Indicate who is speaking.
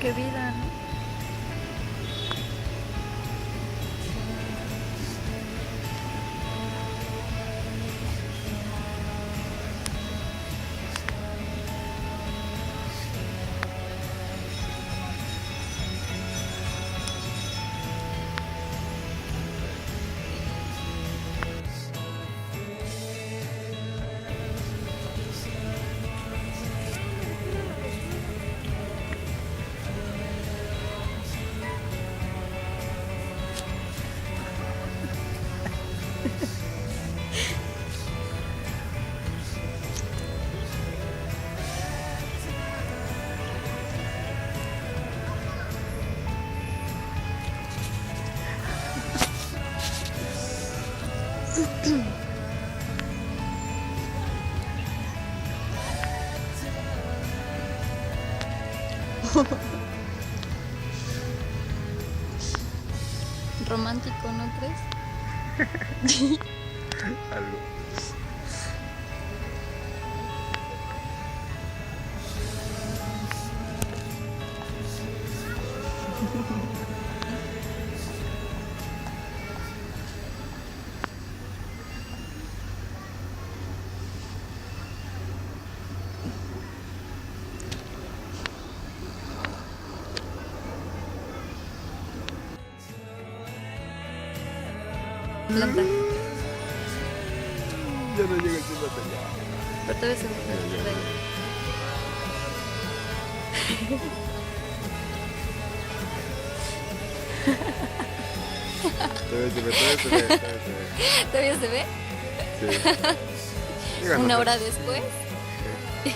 Speaker 1: Qué vida, ¿no? Romántico, ¿no crees?
Speaker 2: Algo.
Speaker 1: Planta.
Speaker 2: Ya no llega el tiempo hasta allá.
Speaker 1: Pero todavía se ve por ahí.
Speaker 2: Todavía se ve, todavía se ve, todavía se ve.
Speaker 1: ¿Todavía se ve?
Speaker 2: Sí. Digo, no
Speaker 1: Una
Speaker 2: sé.
Speaker 1: hora después.
Speaker 2: Sí.